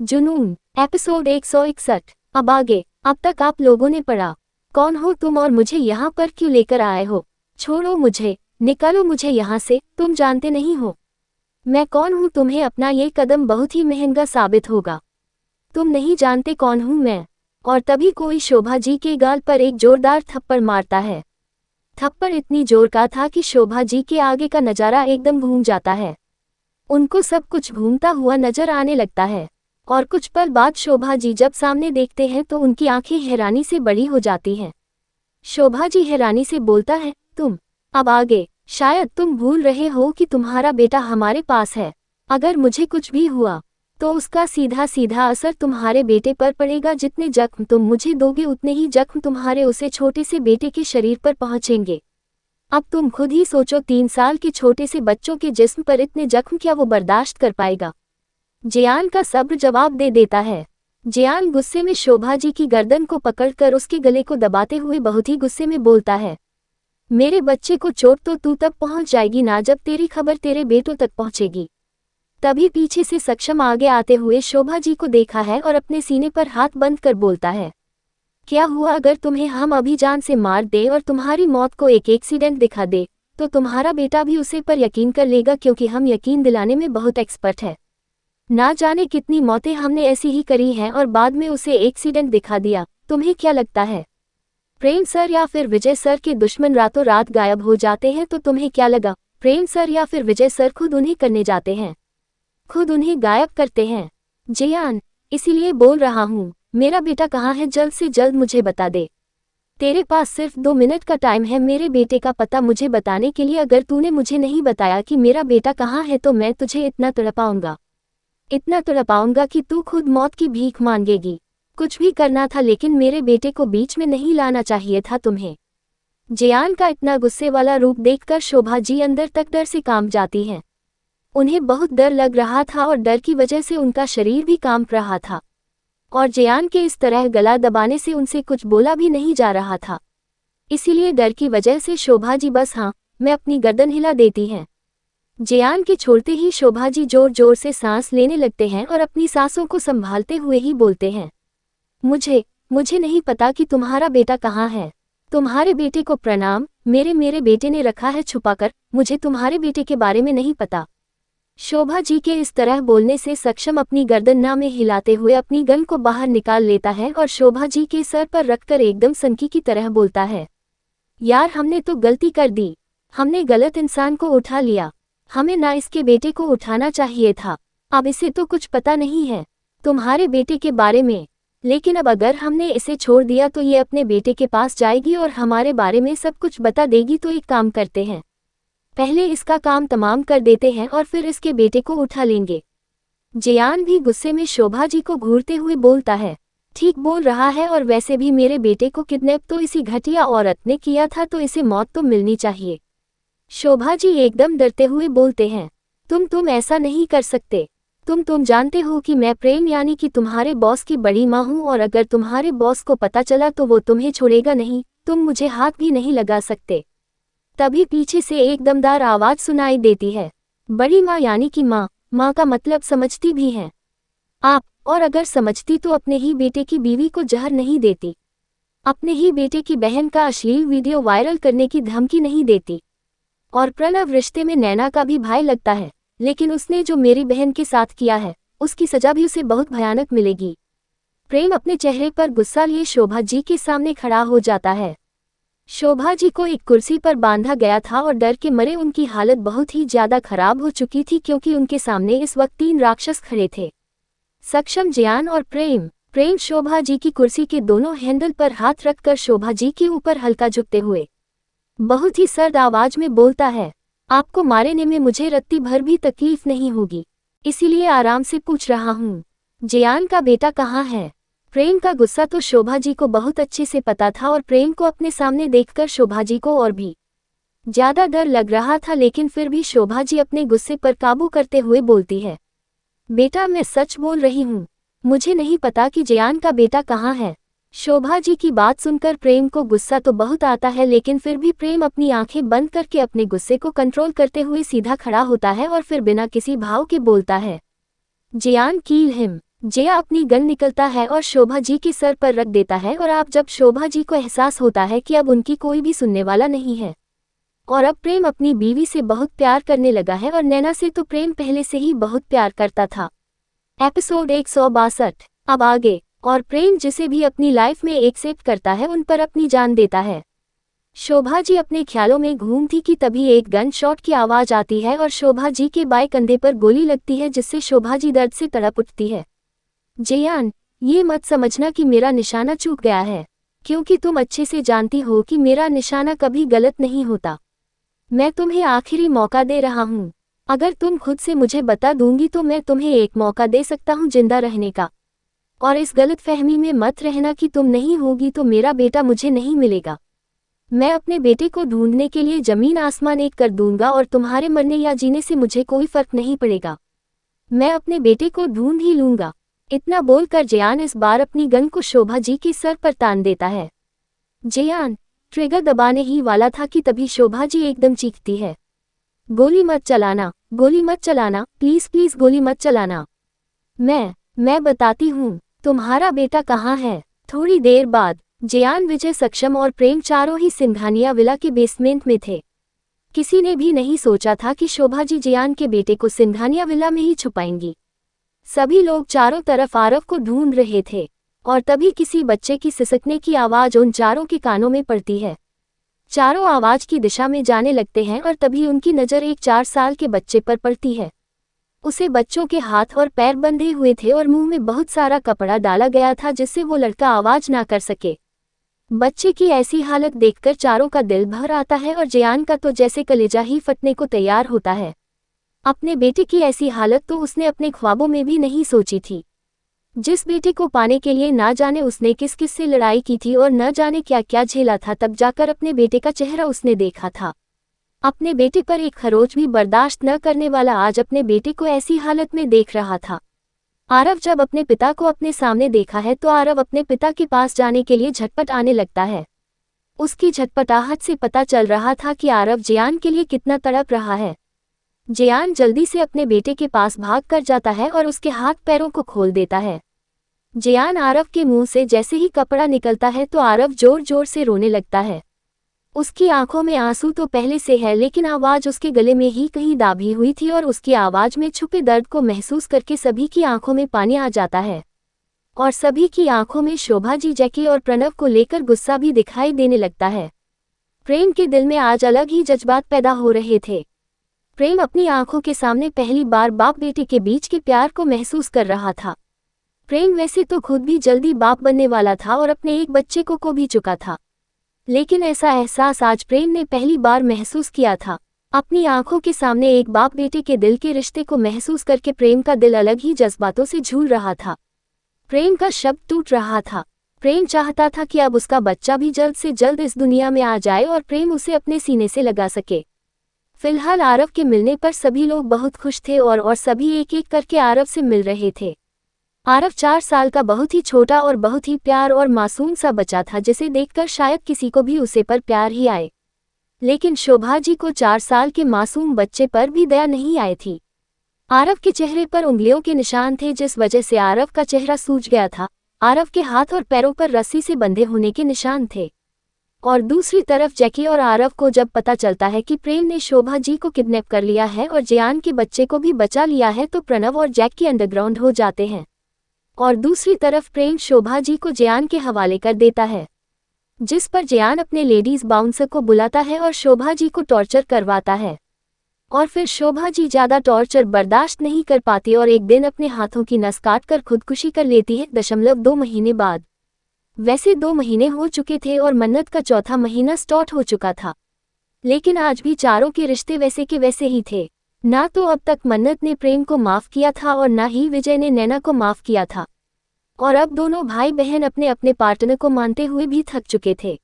जुनून एपिसोड 161। अब आगे। अब तक आप लोगों ने पढ़ा। कौन हो तुम और मुझे यहाँ पर क्यों लेकर आए हो? छोड़ो मुझे, निकालो मुझे यहाँ से। तुम जानते नहीं हो मैं कौन हूँ। तुम्हें अपना ये कदम बहुत ही महंगा साबित होगा। तुम नहीं जानते कौन हूँ मैं। और तभी कोई शोभा जी के गाल पर एक जोरदार थप्पड़ मारता है। थप्पड़ इतनी जोर का था कि शोभा जी के आगे का नज़ारा एकदम घूम जाता है। उनको सब कुछ घूमता हुआ नजर आने लगता है। और कुछ पल बाद शोभा जी जब सामने देखते हैं तो उनकी आंखें हैरानी से बड़ी हो जाती हैं। शोभा जी हैरानी से बोलता है, तुम? अब आगे शायद तुम भूल रहे हो कि तुम्हारा बेटा हमारे पास है। अगर मुझे कुछ भी हुआ तो उसका सीधा सीधा असर तुम्हारे बेटे पर पड़ेगा। जितने जख्म तुम मुझे दोगे उतने ही जख्म तुम्हारे उसे छोटे से बेटे के शरीर पर पहुंचेंगे। अब तुम खुद ही सोचो, 3 साल के छोटे से बच्चों के जिस्म पर इतने जख्म क्या वो बर्दाश्त कर पाएगा? जियान का सब्र जवाब दे देता है। जियान गुस्से में शोभा जी की गर्दन को पकड़कर उसके गले को दबाते हुए बहुत ही गुस्से में बोलता है, मेरे बच्चे को चोट तो तू तब पहुंच जाएगी ना जब तेरी खबर तेरे बेटों तक पहुंचेगी। तभी पीछे से सक्षम आगे आते हुए शोभा जी को देखा है और अपने सीने पर हाथ बंद कर बोलता है, क्या हुआ अगर तुम्हें हम अभी जान से मार दे और तुम्हारी मौत को एक एक्सीडेंट दिखा दे तो तुम्हारा बेटा भी उसे पर यकीन कर लेगा, क्योंकि हम यकीन दिलाने में बहुत एक्सपर्ट है। ना जाने कितनी मौतें हमने ऐसी ही करी हैं और बाद में उसे एक्सीडेंट दिखा दिया। तुम्हें क्या लगता है प्रेम सर या फिर विजय सर के दुश्मन रातों रात गायब हो जाते हैं तो तुम्हें क्या लगा प्रेम सर या फिर विजय सर खुद उन्हें करने जाते हैं, खुद उन्हें गायब करते हैं? जियान, इसीलिए बोल रहा हूँ, मेरा बेटा कहाँ है? जल्द से जल्द मुझे बता दे। तेरे पास सिर्फ 2 मिनट का टाइम है मेरे बेटे का पता मुझे बताने के लिए। अगर तूने मुझे नहीं बताया कि मेरा बेटा कहाँ है तो मैं तुझे इतना तड़पाऊंगा कि तू खुद मौत की भीख मांगेगी। कुछ भी करना था लेकिन मेरे बेटे को बीच में नहीं लाना चाहिए था तुम्हें। जियान का इतना गुस्से वाला रूप देखकर शोभा जी अंदर तक डर से कांप जाती हैं। उन्हें बहुत डर लग रहा था और डर की वजह से उनका शरीर भी कांप रहा था। और जियान के इस तरह गला दबाने से उनसे कुछ बोला भी नहीं जा रहा था। इसीलिए डर की वजह से शोभा जी बस हाँ मैं अपनी गर्दन हिला देती हैं। जियान के छोड़ते ही शोभा जी जोर जोर से सांस लेने लगते हैं और अपनी सांसों को संभालते हुए ही बोलते हैं, मुझे नहीं पता कि तुम्हारा बेटा कहाँ है। तुम्हारे बेटे को प्रणाम। मेरे बेटे ने रखा है छुपाकर। मुझे तुम्हारे बेटे के बारे में नहीं पता। शोभा जी के इस तरह बोलने से सक्षम अपनी गर्दन ना में हिलाते हुए अपनी गन को बाहर निकाल लेता है और शोभा जी के सर पर रखकर एकदम सनकी की तरह बोलता है, यार हमने तो गलती कर दी। हमने गलत इंसान को उठा लिया। हमें ना इसके बेटे को उठाना चाहिए था। अब इसे तो कुछ पता नहीं है तुम्हारे बेटे के बारे में, लेकिन अब अगर हमने इसे छोड़ दिया तो ये अपने बेटे के पास जाएगी और हमारे बारे में सब कुछ बता देगी। तो एक काम करते हैं, पहले इसका काम तमाम कर देते हैं और फिर इसके बेटे को उठा लेंगे। जियान भी गुस्से में शोभा जी को घूरते हुए बोलता है, ठीक बोल रहा है, और वैसे भी मेरे बेटे को किडनैप तो इसी घटिया औरत ने किया था तो इसे मौत तो मिलनी चाहिए। शोभा जी एकदम डरते हुए बोलते हैं, तुम ऐसा नहीं कर सकते। तुम जानते हो कि मैं प्रेम यानी कि तुम्हारे बॉस की बड़ी माँ हूँ, और अगर तुम्हारे बॉस को पता चला तो वो तुम्हें छोड़ेगा नहीं। तुम मुझे हाथ भी नहीं लगा सकते। तभी पीछे से एक दमदार आवाज सुनाई देती है, बड़ी माँ यानी कि माँ का मतलब समझती भी हैं आप? और अगर समझती तो अपने ही बेटे की बीवी को जहर नहीं देती, अपने ही बेटे की बहन का अश्लील वीडियो वायरल करने की धमकी नहीं देती। और प्रणव रिश्ते में नैना का भी भाई लगता है, लेकिन उसने जो मेरी बहन के साथ किया है उसकी सजा भी उसे बहुत भयानक मिलेगी। प्रेम अपने चेहरे पर गुस्सा लिए शोभा जी के सामने खड़ा हो जाता है। शोभा जी को एक कुर्सी पर बांधा गया था और डर के मारे उनकी हालत बहुत ही ज्यादा खराब हो चुकी थी, क्योंकि उनके सामने इस वक्त 3 राक्षस खड़े थे, सक्षम, जियान और प्रेम शोभा जी की कुर्सी के दोनों हैंडल पर हाथ रखकर शोभा जी के ऊपर हल्का झुकते हुए बहुत ही सर्द आवाज में बोलता है, आपको मारने में मुझे रत्ती भर भी तकलीफ नहीं होगी, इसीलिए आराम से पूछ रहा हूँ, जियान का बेटा कहाँ है? प्रेम का गुस्सा तो शोभा जी को बहुत अच्छे से पता था और प्रेम को अपने सामने देखकर शोभा जी को और भी ज्यादा डर लग रहा था, लेकिन फिर भी शोभा जी अपने गुस्से पर काबू करते हुए बोलती है, बेटा मैं सच बोल रही हूँ, मुझे नहीं पता कि जियान का बेटा कहाँ है। शोभा जी की बात सुनकर प्रेम को गुस्सा तो बहुत आता है, लेकिन फिर भी प्रेम अपनी आंखें बंद करके अपने गुस्से को कंट्रोल करते हुए सीधा खड़ा होता है और फिर बिना किसी भाव के बोलता है, जियान किल हिम। जया अपनी गन निकलता है और शोभा जी के सर पर रख देता है और अब जब शोभा जी को एहसास होता है कि अब उनकी कोई भी सुनने वाला नहीं है और अब प्रेम अपनी बीवी से बहुत प्यार करने लगा है और नैना से तो प्रेम पहले से ही बहुत प्यार करता था। एपिसोड 162 अब आगे। और प्रेम जिसे भी अपनी लाइफ में एक्सेप्ट करता है उन पर अपनी जान देता है। शोभा जी अपने ख्यालों में घूमती कि तभी एक गन शॉट की आवाज आती है और शोभा जी के बाएं कंधे पर गोली लगती है जिससे शोभा जी दर्द से तड़प उठती है। जयान, ये मत समझना कि मेरा निशाना चूक गया है, क्योंकि तुम अच्छे से जानती हो कि मेरा निशाना कभी गलत नहीं होता। मैं तुम्हें आखिरी मौका दे रहा हूँ। अगर तुम खुद से मुझे बता दूंगी तो मैं तुम्हें एक मौका दे सकता हूँ जिंदा रहने का। और इस गलतफहमी में मत रहना कि तुम नहीं होगी तो मेरा बेटा मुझे नहीं मिलेगा। मैं अपने बेटे को ढूंढने के लिए जमीन आसमान एक कर दूंगा और तुम्हारे मरने या जीने से मुझे कोई फर्क नहीं पड़ेगा। मैं अपने बेटे को ढूंढ ही लूंगा। इतना बोलकर जयान इस बार अपनी गन को शोभा जी के सर पर तान देता है। जयान ट्रिगर दबाने ही वाला था कि तभी शोभा जी एकदम चीखती है, गोली मत चलाना, गोली मत चलाना, प्लीज प्लीज गोली मत चलाना। मैं बताती हूँ तुम्हारा बेटा कहाँ है। थोड़ी देर बाद जयान, विजय, सक्षम और प्रेम चारों ही सिंघानिया विला के बेसमेंट में थे। किसी ने भी नहीं सोचा था कि शोभा जी जयान के बेटे को सिंघानिया विला में ही छुपाएंगी। सभी लोग चारों तरफ आरव को ढूंढ रहे थे और तभी किसी बच्चे की सिसकने की आवाज उन चारों के कानों में पड़ती है। चारों आवाज की दिशा में जाने लगते हैं और तभी उनकी नज़र एक 4 साल के बच्चे पर पड़ती है। उसे बच्चों के हाथ और पैर बंधे हुए थे और मुंह में बहुत सारा कपड़ा डाला गया था जिससे वो लड़का आवाज ना कर सके। बच्चे की ऐसी हालत देखकर चारों का दिल भर आता है और जयान का तो जैसे कलेजा ही फटने को तैयार होता है। अपने बेटे की ऐसी हालत तो उसने अपने ख्वाबों में भी नहीं सोची थी। जिस बेटे को पाने के लिए ना जाने उसने किस किस से लड़ाई की थी और न जाने क्या क्या झेला था, तब जाकर अपने बेटे का चेहरा उसने देखा था। अपने बेटे पर एक खरोच भी बर्दाश्त न करने वाला आज अपने बेटे को ऐसी हालत में देख रहा था। आरव जब अपने पिता को अपने सामने देखा है तो आरव अपने पिता के पास जाने के लिए झटपट आने लगता है। उसकी झटपटाहट से पता चल रहा था कि आरव जयान के लिए कितना तड़प रहा है। जयान जल्दी से अपने बेटे के पास भाग कर जाता है और उसके हाथ पैरों को खोल देता है। जयान आरव के मुंह से जैसे ही कपड़ा निकलता है तो आरव जोर जोर से रोने लगता है। उसकी आंखों में आंसू तो पहले से है लेकिन आवाज उसके गले में ही कहीं दाबी हुई थी और उसकी आवाज में छुपे दर्द को महसूस करके सभी की आंखों में पानी आ जाता है और सभी की आंखों में शोभा जी, जैकी और प्रणव को लेकर गुस्सा भी दिखाई देने लगता है। प्रेम के दिल में आज अलग ही जज्बात पैदा हो रहे थे। प्रेम अपनी आंखों के सामने पहली बार बाप बेटे के बीच के प्यार को महसूस कर रहा था। प्रेम वैसे तो खुद भी जल्दी बाप बनने वाला था और अपने एक बच्चे को भी चुका था, लेकिन ऐसा एहसास आज प्रेम ने पहली बार महसूस किया था। अपनी आंखों के सामने एक बाप बेटे के दिल के रिश्ते को महसूस करके प्रेम का दिल अलग ही जज्बातों से झूल रहा था। प्रेम का शब्द टूट रहा था। प्रेम चाहता था कि अब उसका बच्चा भी जल्द से जल्द इस दुनिया में आ जाए और प्रेम उसे अपने सीने से लगा सके। फिलहाल आरव के मिलने पर सभी लोग बहुत खुश थे और सभी एक एक करके आरव से मिल रहे थे। आरव 4 साल का बहुत ही छोटा और बहुत ही प्यार और मासूम सा बच्चा था जिसे देखकर शायद किसी को भी उसे पर प्यार ही आए, लेकिन शोभा जी को 4 साल के मासूम बच्चे पर भी दया नहीं आई थी। आरव के चेहरे पर उंगलियों के निशान थे जिस वजह से आरव का चेहरा सूज गया था। आरव के हाथ और पैरों पर रस्सी से बंधे होने के निशान थे। और दूसरी तरफ जैकी और आरव को जब पता चलता है कि प्रेम ने शोभा जी को किडनैप कर लिया है और जयान के बच्चे को भी बचा लिया है तो प्रणव और जैकी अंडरग्राउंड हो जाते हैं और दूसरी तरफ प्रेम शोभा जी को जयान के हवाले कर देता है, जिस पर जयान अपने लेडीज बाउंसर को बुलाता है और शोभा जी को टॉर्चर करवाता है। और फिर शोभा जी ज़्यादा टॉर्चर बर्दाश्त नहीं कर पाती और एक दिन अपने हाथों की नस काट कर खुदकुशी कर लेती है 2 महीने बाद। वैसे 2 महीने हो चुके थे और मन्नत का चौथा महीना स्टार्ट हो चुका था, लेकिन आज भी चारों के रिश्ते वैसे के वैसे ही थे। ना तो अब तक मन्नत ने प्रेम को माफ किया था और ना ही विजय ने नैना को माफ किया था, और अब दोनों भाई बहन अपने अपने पार्टनर को मानते हुए भी थक चुके थे।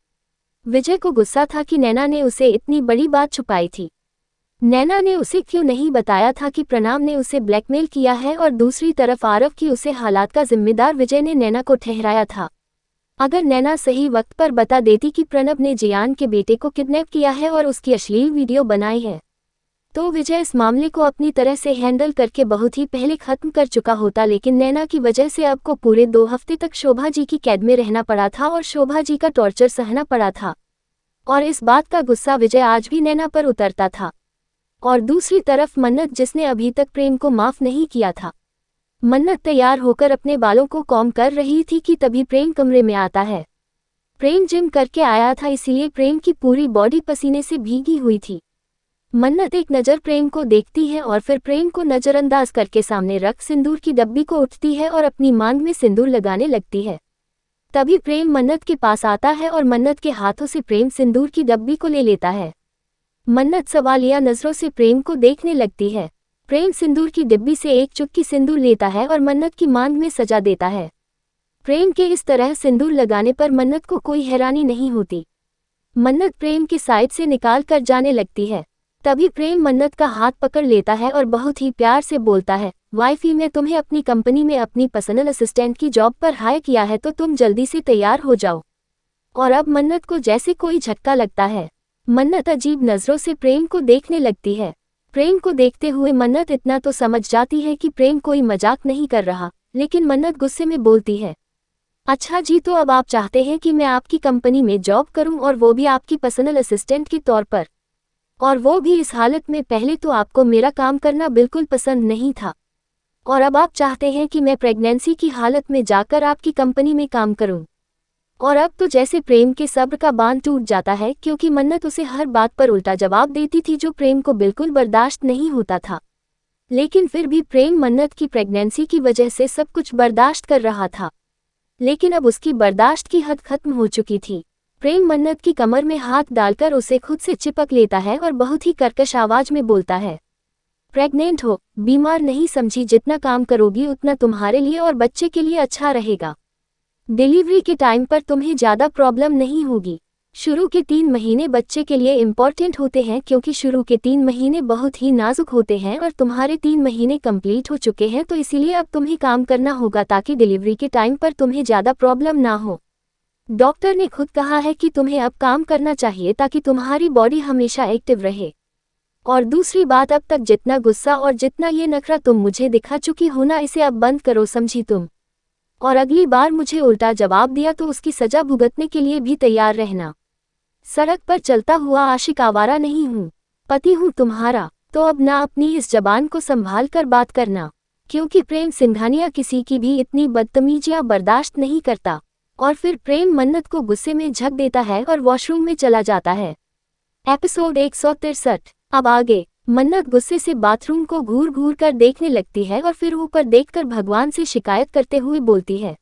विजय को गुस्सा था कि नैना ने उसे इतनी बड़ी बात छुपाई थी। नैना ने उसे क्यों नहीं बताया था कि प्रणाम ने उसे ब्लैकमेल किया है, और दूसरी तरफ आरव की उसे हालात का जिम्मेदार विजय ने नैना को ठहराया था। अगर नैना सही वक्त पर बता देती कि प्रणव ने जयान के बेटे को किडनैप किया है और उसकी अश्लील वीडियो बनाई है, तो विजय इस मामले को अपनी तरह से हैंडल करके बहुत ही पहले खत्म कर चुका होता, लेकिन नैना की वजह से अब को पूरे 2 हफ्ते तक शोभा जी की कैद में रहना पड़ा था और शोभा जी का टॉर्चर सहना पड़ा था। और इस बात का गुस्सा विजय आज भी नैना पर उतरता था। और दूसरी तरफ मन्नत, जिसने अभी तक प्रेम को माफ नहीं किया था। मन्नत तैयार होकर अपने बालों को कॉम्ब कर रही थी कि तभी प्रेम कमरे में आता है। प्रेम जिम करके आया था, इसीलिए प्रेम की पूरी बॉडी पसीने से भीगी हुई थी। मन्नत एक नज़र प्रेम को देखती है और फिर प्रेम को नज़रअंदाज करके सामने रख सिंदूर की डब्बी को उठती है और अपनी मांग में सिंदूर लगाने लगती है। तभी प्रेम मन्नत के पास आता है और मन्नत के हाथों से प्रेम सिंदूर की डब्बी को ले लेता है। मन्नत सवालिया नज़रों से प्रेम को देखने लगती है। प्रेम सिंदूर की डिब्बी से एक चुटकी सिंदूर लेता है और मन्नत की मांग में सजा देता है। प्रेम के इस तरह सिंदूर लगाने पर मन्नत को कोई हैरानी नहीं होती। मन्नत प्रेम की साइड से निकाल कर जाने लगती है। तभी प्रेम मन्नत का हाथ पकड़ लेता है और बहुत ही प्यार से बोलता है, वाइफी, मैं तुम्हें अपनी कंपनी में अपनी पर्सनल असिस्टेंट की जॉब पर हायर किया है, तो तुम जल्दी से तैयार हो जाओ। और अब मन्नत को जैसे कोई झटका लगता है। मन्नत अजीब नज़रों से प्रेम को देखने लगती है। प्रेम को देखते हुए मन्नत इतना तो समझ जाती है कि प्रेम कोई मजाक नहीं कर रहा, लेकिन मन्नत गुस्से में बोलती है, अच्छा जी, तो अब आप चाहते हैं कि मैं आपकी कंपनी में जॉब करूं, और वो भी आपकी पर्सनल असिस्टेंट के तौर पर, और वो भी इस हालत में। पहले तो आपको मेरा काम करना बिल्कुल पसंद नहीं था, और अब आप चाहते हैं कि मैं प्रेगनेंसी की हालत में जाकर आपकी कंपनी में काम करूं। और अब तो जैसे प्रेम के सब्र का बांध टूट जाता है, क्योंकि मन्नत उसे हर बात पर उल्टा जवाब देती थी जो प्रेम को बिल्कुल बर्दाश्त नहीं होता था। लेकिन फिर भी प्रेम मन्नत की प्रेगनेंसी की वजह से सब कुछ बर्दाश्त कर रहा था। लेकिन अब उसकी बर्दाश्त की हद खत्म हो चुकी थी। प्रेम मन्नत की कमर में हाथ डालकर उसे खुद से चिपक लेता है और बहुत ही कर्कश आवाज में बोलता है, प्रेग्नेंट हो, बीमार नहीं समझी, जितना काम करोगी उतना तुम्हारे लिए और बच्चे के लिए अच्छा रहेगा। डिलीवरी के टाइम पर तुम्हें ज़्यादा प्रॉब्लम नहीं होगी। शुरू के 3 महीने बच्चे के लिए इम्पॉर्टेंट होते हैं, क्योंकि शुरू के 3 महीने बहुत ही नाजुक होते हैं और तुम्हारे 3 महीने कंप्लीट हो चुके हैं, तो इसीलिए अब तुम्हें काम करना होगा ताकि डिलीवरी के टाइम पर तुम्हें ज़्यादा प्रॉब्लम ना हो। डॉक्टर ने खुद कहा है कि तुम्हें अब काम करना चाहिए ताकि तुम्हारी बॉडी हमेशा एक्टिव रहे। और दूसरी बात, अब तक जितना गुस्सा और जितना ये नखरा तुम मुझे दिखा चुकी हो ना, इसे अब बंद करो, समझी तुम। और अगली बार मुझे उल्टा जवाब दिया तो उसकी सजा भुगतने के लिए भी तैयार रहना। सड़क पर चलता हुआ आशिक आवारा नहीं हूँ, पति हूँ तुम्हारा। तो अब ना अपनी इस जबान को संभाल कर बात करना, क्योंकि प्रेम सिंघानिया किसी की भी इतनी बदतमीजियां बर्दाश्त नहीं करता। और फिर प्रेम मन्नत को गुस्से में झक देता है और वॉशरूम में चला जाता है। एपिसोड 163। अब आगे मन्नत गुस्से से बाथरूम को घूर घूर कर देखने लगती है और फिर ऊपर देखकर भगवान से शिकायत करते हुए बोलती है,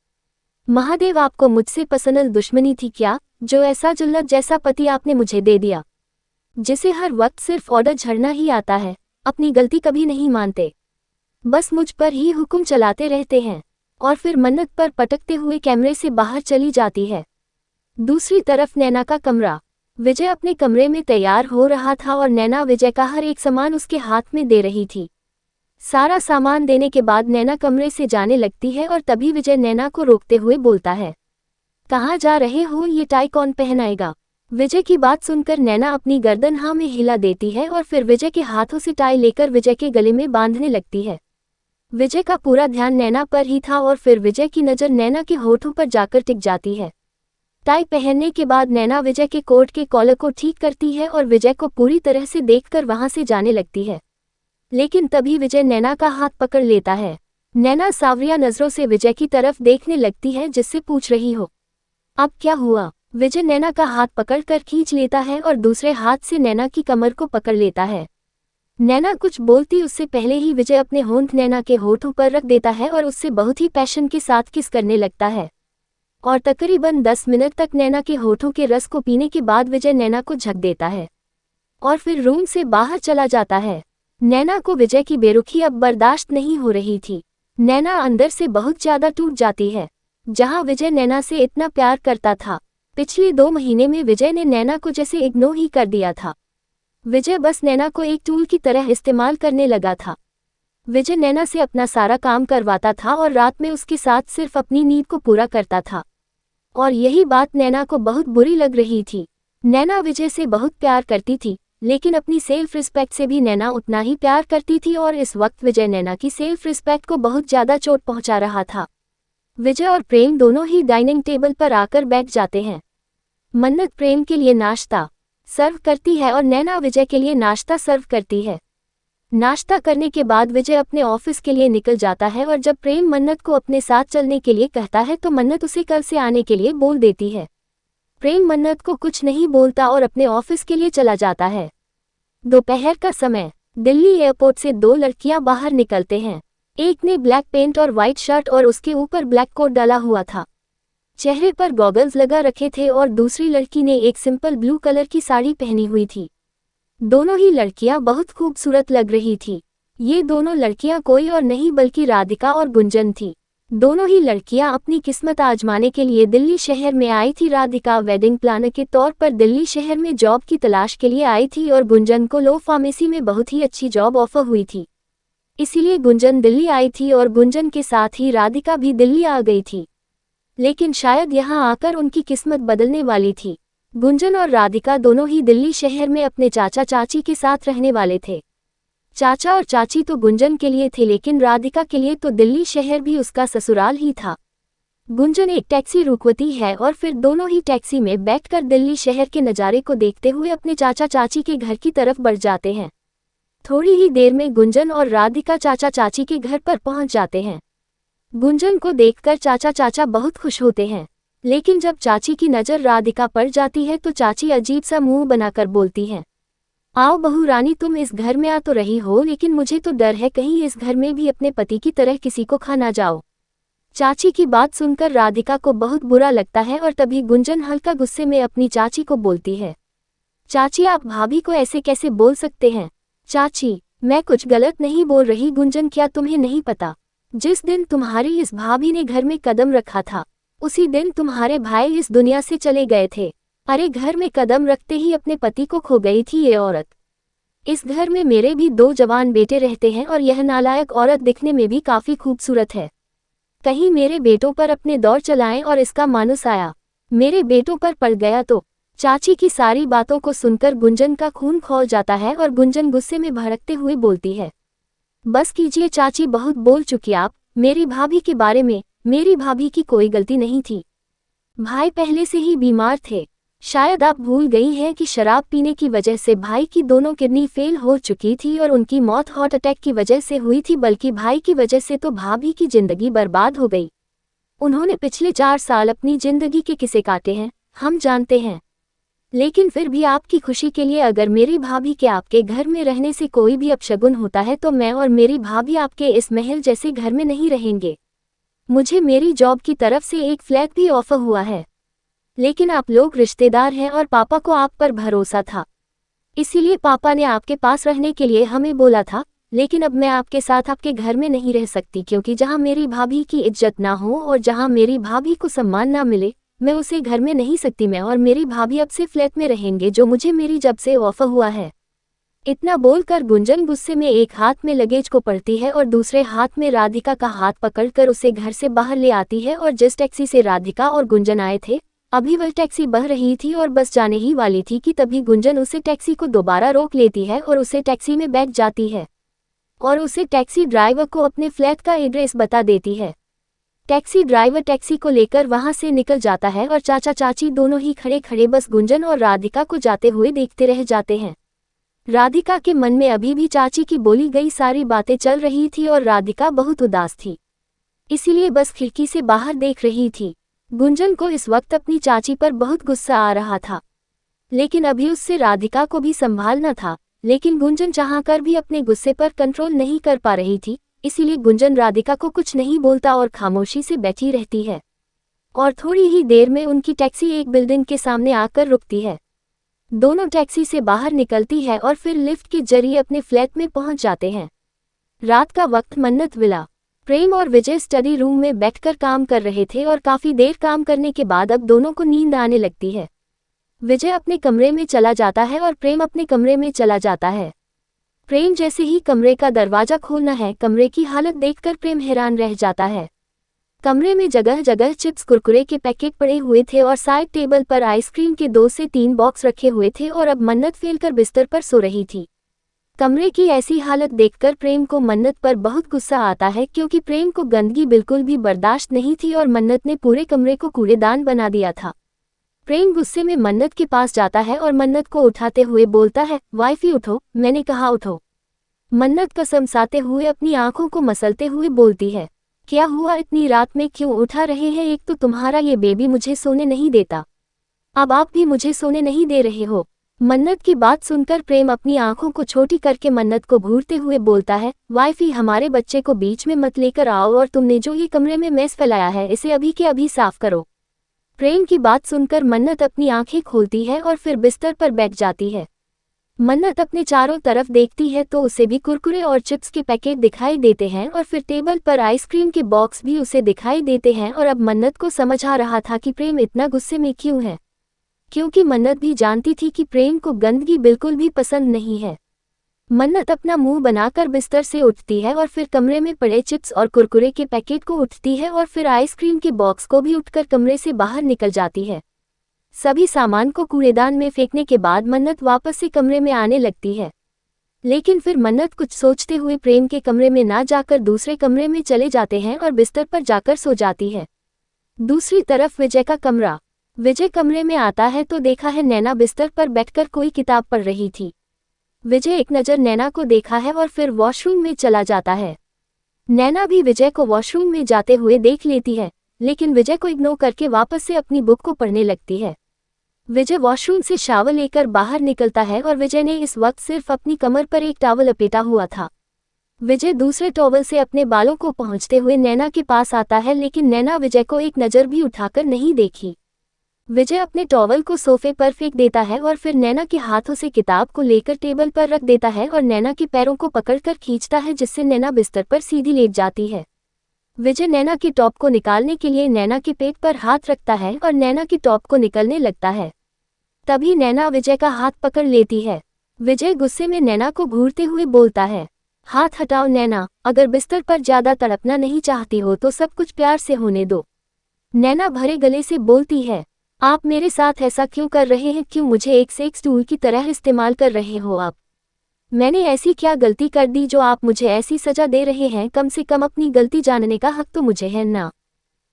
महादेव, आपको मुझसे पर्सनल दुश्मनी थी क्या, जो ऐसा जुल्लत जैसा पति आपने मुझे दे दिया, जिसे हर वक्त सिर्फ ऑर्डर झड़ना ही आता है, अपनी गलती कभी नहीं मानते, बस मुझ पर ही हुक्म चलाते रहते हैं। और फिर मन्नत पर पटकते हुए कैमरे से बाहर चली जाती है। दूसरी तरफ नैना का कमरा। विजय अपने कमरे में तैयार हो रहा था और नैना विजय का हर एक सामान उसके हाथ में दे रही थी। सारा सामान देने के बाद नैना कमरे से जाने लगती है और तभी विजय नैना को रोकते हुए बोलता है, कहाँ जा रहे हो, ये टाई कौन पहनाएगा। विजय की बात सुनकर नैना अपनी गर्दन हाँ में हिला देती है और फिर विजय के हाथों से टाई लेकर विजय के गले में बांधने लगती है। विजय का पूरा ध्यान नैना पर ही था और फिर विजय की नज़र नैना के होठों पर जाकर टिक जाती है। टाई पहनने के बाद नैना विजय के कोट के कॉलर को ठीक करती है और विजय को पूरी तरह से देखकर वहां से जाने लगती है। लेकिन तभी विजय नैना का हाथ पकड़ लेता है। नैना सावरिया नज़रों से विजय की तरफ देखने लगती है, जिससे पूछ रही हो, अब क्या हुआ। विजय नैना का हाथ पकड़कर खींच लेता है और दूसरे हाथ से नैना की कमर को पकड़ लेता है। नैना कुछ बोलती उससे पहले ही विजय अपने होंठ नैना के होठों पर रख देता है और उससे बहुत ही पैशन के साथ किस करने लगता है। और तकरीबन 10 मिनट तक नैना के होठों के रस को पीने के बाद विजय नैना को झक देता है और फिर रूम से बाहर चला जाता है। नैना को विजय की बेरुखी अब बर्दाश्त नहीं हो रही थी। नैना अंदर से बहुत ज्यादा टूट जाती है। जहां विजय नैना से इतना प्यार करता था, पिछले 2 महीने में विजय ने नैना को जैसे इग्नोर ही कर दिया था। विजय बस नैना को एक टूल की तरह इस्तेमाल करने लगा था। विजय नैना से अपना सारा काम करवाता था और रात में उसके साथ सिर्फ अपनी नींद को पूरा करता था। और यही बात नैना को बहुत बुरी लग रही थी। नैना विजय से बहुत प्यार करती थी, लेकिन अपनी सेल्फ रिस्पेक्ट से भी नैना उतना ही प्यार करती थी और इस वक्त विजय नैना की सेल्फ रिस्पेक्ट को बहुत ज़्यादा चोट पहुंचा रहा था। विजय और प्रेम दोनों ही डाइनिंग टेबल पर आकर बैठ जाते हैं। मन्नत प्रेम के लिए नाश्ता सर्व करती है और नैना विजय के लिए नाश्ता सर्व करती है। नाश्ता करने के बाद विजय अपने ऑफिस के लिए निकल जाता है और जब प्रेम मन्नत को अपने साथ चलने के लिए कहता है तो मन्नत उसे कल से आने के लिए बोल देती है। प्रेम मन्नत को कुछ नहीं बोलता और अपने ऑफिस के लिए चला जाता है। दोपहर का समय, दिल्ली एयरपोर्ट से दो लड़कियां बाहर निकलते हैं। एक ने ब्लैक पेंट और वाइट शर्ट और उसके ऊपर ब्लैक कोट डाला हुआ था, चेहरे पर गॉगल्स लगा रखे थे, और दूसरी लड़की ने एक सिंपल ब्लू कलर की साड़ी पहनी हुई थी। दोनों ही लड़कियां बहुत खूबसूरत लग रही थी। ये दोनों लड़कियां कोई और नहीं बल्कि राधिका और गुंजन थी। दोनों ही लड़कियां अपनी किस्मत आजमाने के लिए दिल्ली शहर में आई थी। राधिका वेडिंग प्लानर के तौर पर दिल्ली शहर में जॉब की तलाश के लिए आई थी और गुंजन को लॉ फार्मेसी में बहुत ही अच्छी जॉब ऑफर हुई थी, इसीलिए गुंजन दिल्ली आई थी और गुंजन के साथ ही राधिका भी दिल्ली आ गई थी। लेकिन शायद यहाँ आकर उनकी किस्मत बदलने वाली थी। गुंजन और राधिका दोनों ही दिल्ली शहर में अपने चाचा चाची के साथ रहने वाले थे। चाचा और चाची तो गुंजन के लिए थे, लेकिन राधिका के लिए तो दिल्ली शहर भी उसका ससुराल ही था। गुंजन एक टैक्सी रुकवती है और फिर दोनों ही टैक्सी में बैठकर दिल्ली शहर के नज़ारे को देखते हुए अपने चाचा चाची के घर की तरफ बढ़ जाते हैं। थोड़ी ही देर में गुंजन और राधिका चाचा चाची के घर पर पहुंच जाते हैं। गुंजन को देखकर चाचा चाचा बहुत खुश होते हैं, लेकिन जब चाची की नज़र राधिका पर जाती है तो चाची अजीब सा मुंह बनाकर बोलती हैं, आओ बहू रानी, तुम इस घर में आ तो रही हो, लेकिन मुझे तो डर है कहीं इस घर में भी अपने पति की तरह किसी को खा ना जाओ। चाची की बात सुनकर राधिका को बहुत बुरा लगता है और तभी गुंजन हल्का गुस्से में अपनी चाची को बोलती है, चाची आप भाभी को ऐसे कैसे बोल सकते हैं? चाची, मैं कुछ गलत नहीं बोल रही। गुंजन, क्या तुम्हें नहीं पता, जिस दिन तुम्हारी इस भाभी ने घर में कदम रखा था उसी दिन तुम्हारे भाई इस दुनिया से चले गए थे। अरे घर में कदम रखते ही अपने पति को खो गई थी ये औरत। इस घर में मेरे भी दो जवान बेटे रहते हैं और यह नालायक औरत दिखने में भी काफी खूबसूरत है। कहीं मेरे बेटों पर अपने दौर चलाएं और इसका मानुस आया मेरे बेटों पर पड़ गया तो। चाची की सारी बातों को सुनकर गुंजन का खून खौल जाता है और गुंजन गुस्से में भड़कते हुए बोलती है, बस कीजिए चाची, बहुत बोल चुकी आप मेरी भाभी के बारे में। मेरी भाभी की कोई गलती नहीं थी, भाई पहले से ही बीमार थे। शायद आप भूल गई हैं कि शराब पीने की वजह से भाई की दोनों किडनी फेल हो चुकी थी और उनकी मौत हार्ट अटैक की वजह से हुई थी, बल्कि भाई की वजह से तो भाभी की जिंदगी बर्बाद हो गई। उन्होंने पिछले 4 साल अपनी जिंदगी के किस्से काटे हैं, हम जानते हैं, लेकिन फिर भी आपकी खुशी के लिए अगर मेरी भाभी के आपके घर में रहने से कोई भी अपशगुन होता है तो मैं और मेरी भाभी आपके इस महल जैसे घर में नहीं रहेंगे। मुझे मेरी जॉब की तरफ से एक फ्लैट भी ऑफर हुआ है, लेकिन आप लोग रिश्तेदार हैं और पापा को आप पर भरोसा था, इसीलिए पापा ने आपके पास रहने के लिए हमें बोला था। लेकिन अब मैं आपके साथ आपके घर में नहीं रह सकती, क्योंकि जहां मेरी भाभी की इज्जत ना हो और जहां मेरी भाभी को सम्मान ना मिले, मैं उसे घर में नहीं सकती। मैं और मेरी भाभी अब से फ्लैट में रहेंगे जो मुझे मेरी जब से ऑफर हुआ है। इतना बोलकर गुंजन गुस्से में एक हाथ में लगेज को पड़ती है और दूसरे हाथ में राधिका का हाथ पकड़कर उसे घर से बाहर ले आती है। और जिस टैक्सी से राधिका और गुंजन आए थे, अभी वह टैक्सी बह रही थी और बस जाने ही वाली थी कि तभी गुंजन उसे टैक्सी को दोबारा रोक लेती है और उसे टैक्सी में बैठ जाती है और उसे टैक्सी ड्राइवर को अपने फ्लैट का एड्रेस बता देती है। टैक्सी ड्राइवर टैक्सी को लेकर वहां से निकल जाता है और चाचा चाची दोनों ही खड़े खड़े बस गुंजन और राधिका को जाते हुए देखते रह जाते हैं। राधिका के मन में अभी भी चाची की बोली गई सारी बातें चल रही थी और राधिका बहुत उदास थी, इसीलिए बस खिड़की से बाहर देख रही थी। गुंजन को इस वक्त अपनी चाची पर बहुत गुस्सा आ रहा था, लेकिन अभी उससे राधिका को भी संभालना था। लेकिन गुंजन चाहकर भी अपने गुस्से पर कंट्रोल नहीं कर पा रही थी, इसीलिए गुंजन राधिका को कुछ नहीं बोलता और खामोशी से बैठी रहती है। और थोड़ी ही देर में उनकी टैक्सी एक बिल्डिंग के सामने आकर रुकती है। दोनों टैक्सी से बाहर निकलती है और फिर लिफ्ट के जरिए अपने फ्लैट में पहुंच जाते हैं। रात का वक्त, मन्नत विला। प्रेम और विजय स्टडी रूम में बैठकर काम कर रहे थे और काफी देर काम करने के बाद अब दोनों को नींद आने लगती है। विजय अपने कमरे में चला जाता है और प्रेम अपने कमरे में चला जाता है। प्रेम जैसे ही कमरे का दरवाजा खोलना है, कमरे की हालत देखकर प्रेम हैरान रह जाता है। कमरे में जगह जगह चिप्स कुरकुरे के पैकेट पड़े हुए थे और साइड टेबल पर आइसक्रीम के 2 से 3 बॉक्स रखे हुए थे और अब मन्नत फैलकर बिस्तर पर सो रही थी। कमरे की ऐसी हालत देखकर प्रेम को मन्नत पर बहुत गुस्सा आता है क्योंकि प्रेम को गंदगी बिल्कुल भी बर्दाश्त नहीं थी और मन्नत ने पूरे कमरे को कूड़ेदान बना दिया था। प्रेम गुस्से में मन्नत के पास जाता है और मन्नत को उठाते हुए बोलता है, वाइफी उठो, मैंने कहा उठो। मन्नत कसमसाते हुए अपनी आंखों को मसलते हुए बोलती है, क्या हुआ, इतनी रात में क्यों उठा रहे हैं? एक तो तुम्हारा ये बेबी मुझे सोने नहीं देता, अब आप भी मुझे सोने नहीं दे रहे हो। मन्नत की बात सुनकर प्रेम अपनी आंखों को छोटी करके मन्नत को घूरते हुए बोलता है, वाइफी हमारे बच्चे को बीच में मत लेकर आओ और तुमने जो ये कमरे में मैस फैलाया है इसे अभी के अभी साफ करो। प्रेम की बात सुनकर मन्नत अपनी आंखें खोलती है और फिर बिस्तर पर बैठ जाती है। मन्नत अपने चारों तरफ देखती है तो उसे भी कुरकुरे और चिप्स के पैकेट दिखाई देते हैं और फिर टेबल पर आइसक्रीम के बॉक्स भी उसे दिखाई देते हैं और अब मन्नत को समझ आ रहा था कि प्रेम इतना गुस्से में क्यों है, क्योंकि मन्नत भी जानती थी कि प्रेम को गंदगी बिल्कुल भी पसंद नहीं है। मन्नत अपना मुंह बनाकर बिस्तर से उठती है और फिर कमरे में पड़े चिप्स और कुरकुरे के पैकेट को उठती है और फिर आइसक्रीम के बॉक्स को भी उठकर कमरे से बाहर निकल जाती है। सभी सामान को कूड़ेदान में फेंकने के बाद मन्नत वापस से कमरे में आने लगती है, लेकिन फिर मन्नत कुछ सोचते हुए प्रेम के कमरे में ना जाकर दूसरे कमरे में चले जाते हैं और बिस्तर पर जाकर सो जाती है। दूसरी तरफ विजय का कमरा। विजय कमरे में आता है तो देखा है नैना बिस्तर पर बैठकर कोई किताब पढ़ रही थी। विजय एक नज़र नैना को देखा है और फिर वॉशरूम में चला जाता है। नैना भी विजय को वॉशरूम में जाते हुए देख लेती है, लेकिन विजय को इग्नोर करके वापस से अपनी बुक को पढ़ने लगती है। विजय वॉशरूम से शावर लेकर बाहर निकलता है और विजय ने इस वक्त सिर्फ अपनी कमर पर एक टॉवल लपेटा हुआ था। विजय दूसरे टॉवल से अपने बालों को पहुंचते हुए नैना के पास आता है, लेकिन नैना विजय को एक नज़र भी उठाकर नहीं देखी। विजय अपने टॉवल को सोफे पर फेंक देता है और फिर नैना के हाथों से किताब को लेकर टेबल पर रख देता है और नैना के पैरों को पकड़कर खींचता है, जिससे नैना बिस्तर पर सीधी लेट जाती है। विजय नैना के टॉप को निकालने के लिए नैना के पेट पर हाथ रखता है और नैना की टॉप को निकलने लगता है। तभी नैना विजय का हाथ पकड़ लेती है। विजय गुस्से में नैना को घूरते हुए बोलता है, हाथ हटाओ नैना, अगर बिस्तर पर ज्यादा तड़पना नहीं चाहती हो तो सब कुछ प्यार से होने दो। नैना भरे गले से बोलती है, आप मेरे साथ ऐसा क्यों कर रहे हैं? क्यों मुझे एक सेक्स टूल की तरह इस्तेमाल कर रहे हो आप? मैंने ऐसी क्या गलती कर दी जो आप मुझे ऐसी सजा दे रहे हैं? कम से कम अपनी गलती जानने का हक तो मुझे है ना।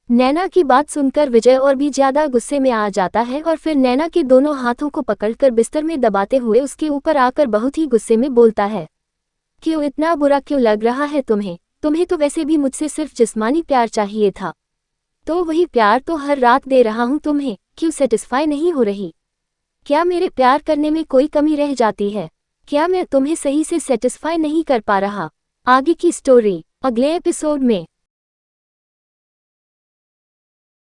नैना की बात सुनकर विजय और भी ज्यादा गुस्से में आ जाता है और फिर नैना के दोनों हाथों को पकड़कर बिस्तर में दबाते हुए उसके ऊपर आकर बहुत ही गुस्से में बोलता है, क्यों, इतना बुरा क्यों लग रहा है तुम्हें? तुम्हें तो वैसे भी मुझसे सिर्फ जिस्मानी प्यार चाहिए था, तो वही प्यार तो हर रात दे रहा हूं तुम्हें, क्यों सेटिस्फाई नहीं हो रही? क्या मेरे प्यार करने में कोई कमी रह जाती है? क्या मैं तुम्हें सही से सेटिस्फाई नहीं कर पा रहा? आगे की स्टोरी अगले एपिसोड में।